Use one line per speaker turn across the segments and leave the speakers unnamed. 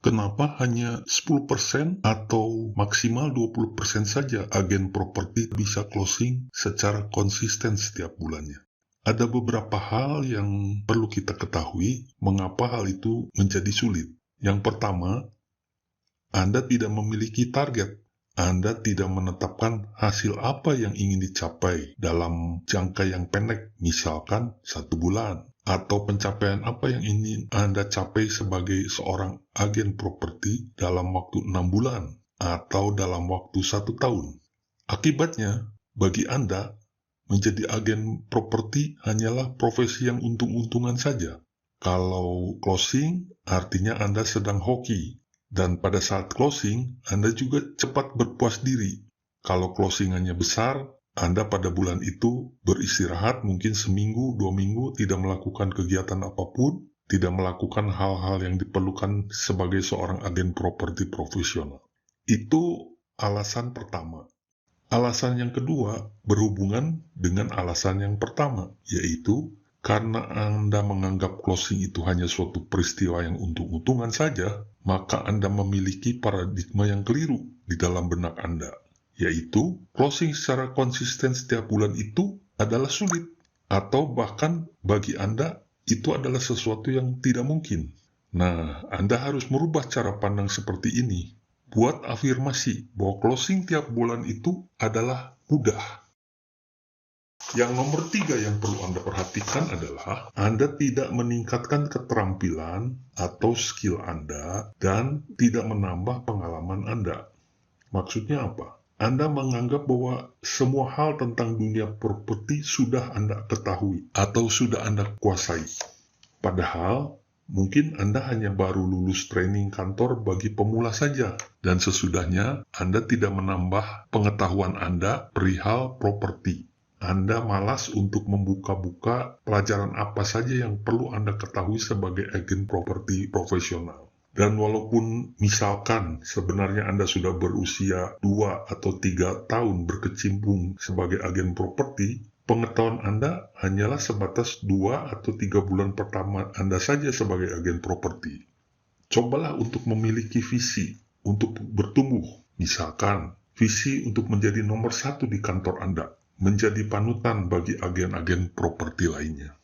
Kenapa hanya 10% atau maksimal 20% saja agen properti bisa closing secara konsisten setiap bulannya? Ada beberapa hal yang perlu kita ketahui mengapa hal itu menjadi sulit. Yang pertama, Anda tidak memiliki target. Anda tidak menetapkan hasil apa yang ingin dicapai dalam jangka yang pendek, misalkan 1 bulan. Atau pencapaian apa yang ingin Anda capai sebagai seorang agen properti dalam waktu 6 bulan atau dalam waktu 1 tahun. Akibatnya, bagi Anda, menjadi agen properti hanyalah profesi yang untung-untungan saja. Kalau closing, artinya Anda sedang hoki. Dan pada saat closing, Anda juga cepat berpuas diri. Kalau closingannya besar, Anda pada bulan itu beristirahat mungkin seminggu, 2 minggu, tidak melakukan kegiatan apapun, tidak melakukan hal-hal yang diperlukan sebagai seorang agen properti profesional. Itu alasan pertama. Alasan yang kedua berhubungan dengan alasan yang pertama, yaitu karena Anda menganggap closing itu hanya suatu peristiwa yang untung-untungan saja, maka Anda memiliki paradigma yang keliru di dalam benak Anda, yaitu closing secara konsisten setiap bulan itu adalah sulit, atau bahkan bagi Anda itu adalah sesuatu yang tidak mungkin. Nah, Anda harus merubah cara pandang seperti ini. Buat afirmasi bahwa closing tiap bulan itu adalah mudah. Yang nomor 3 yang perlu Anda perhatikan adalah Anda tidak meningkatkan keterampilan atau skill Anda dan tidak menambah pengalaman Anda. Maksudnya apa? Anda menganggap bahwa semua hal tentang dunia properti sudah Anda ketahui atau sudah Anda kuasai. Padahal, mungkin Anda hanya baru lulus training kantor bagi pemula saja, dan sesudahnya Anda tidak menambah pengetahuan Anda perihal properti. Anda malas untuk membuka-buka pelajaran apa saja yang perlu Anda ketahui sebagai agen properti profesional. Dan walaupun misalkan sebenarnya Anda sudah berusia 2 atau 3 tahun berkecimpung sebagai agen properti, pengetahuan Anda hanyalah sebatas 2 atau 3 bulan pertama Anda saja sebagai agen properti. Cobalah untuk memiliki visi untuk bertumbuh. Misalkan, visi untuk menjadi nomor 1 di kantor Anda, menjadi panutan bagi agen-agen properti lainnya.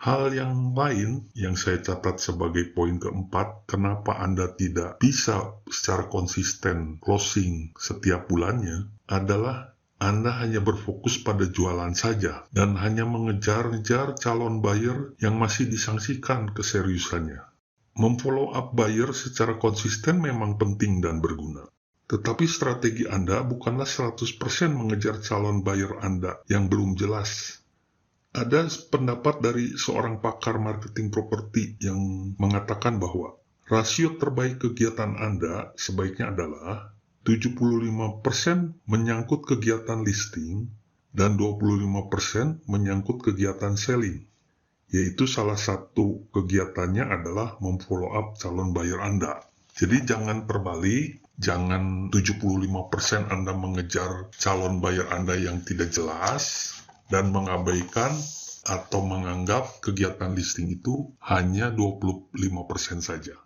Hal yang lain yang saya catat sebagai poin keempat, kenapa Anda tidak bisa secara konsisten closing setiap bulannya, adalah Anda hanya berfokus pada jualan saja dan hanya mengejar-ngejar calon buyer yang masih disangsikan keseriusannya. Memfollow up buyer secara konsisten memang penting dan berguna. Tetapi strategi Anda bukanlah 100% mengejar calon buyer Anda yang belum jelas. Ada pendapat dari seorang pakar marketing properti yang mengatakan bahwa rasio terbaik kegiatan Anda sebaiknya adalah 75% menyangkut kegiatan listing dan 25% menyangkut kegiatan selling, yaitu salah satu kegiatannya adalah memfollow up calon buyer Anda. Jadi jangan terbalik, jangan 75% Anda mengejar calon buyer Anda yang tidak jelas dan mengabaikan atau menganggap kegiatan listing itu hanya 25% saja.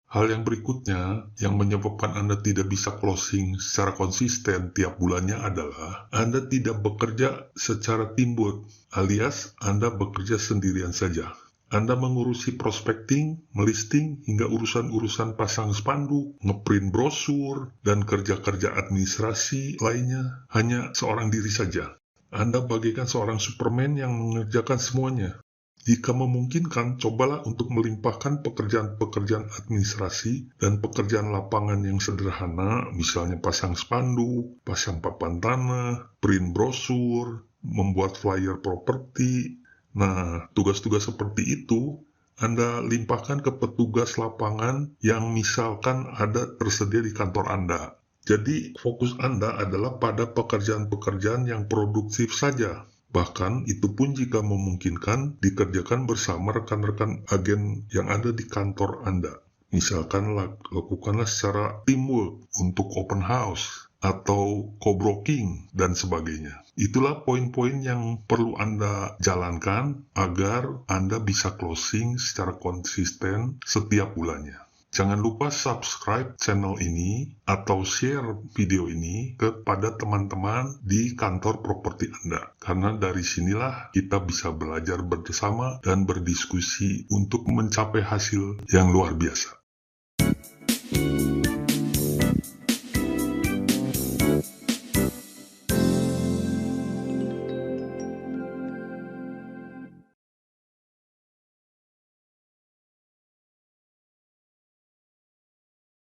Hal yang berikutnya yang menyebabkan Anda tidak bisa closing secara konsisten tiap bulannya adalah Anda tidak bekerja secara teamwork, alias Anda bekerja sendirian saja. Anda mengurusi prospecting, melisting, hingga urusan-urusan pasang spanduk, ngeprint brosur, dan kerja-kerja administrasi lainnya hanya seorang diri saja. Anda bagaikan seorang Superman yang mengerjakan semuanya. Jika memungkinkan, cobalah untuk melimpahkan pekerjaan-pekerjaan administrasi dan pekerjaan lapangan yang sederhana, misalnya pasang spanduk, pasang papan tanah, print brosur, membuat flyer properti. Nah, tugas-tugas seperti itu Anda limpahkan ke petugas lapangan yang misalkan ada tersedia di kantor Anda. Jadi, fokus Anda adalah pada pekerjaan-pekerjaan yang produktif saja. Bahkan, itu pun jika memungkinkan dikerjakan bersama rekan-rekan agen yang ada di kantor Anda. Misalkan, lakukanlah secara teamwork untuk open house. atau co-broking, dan sebagainya. Itulah poin-poin yang perlu Anda jalankan agar Anda bisa closing secara konsisten setiap bulannya. Jangan lupa subscribe channel ini atau share video ini kepada teman-teman di kantor properti Anda. Karena dari sinilah kita bisa belajar bersama dan berdiskusi untuk mencapai hasil yang luar biasa.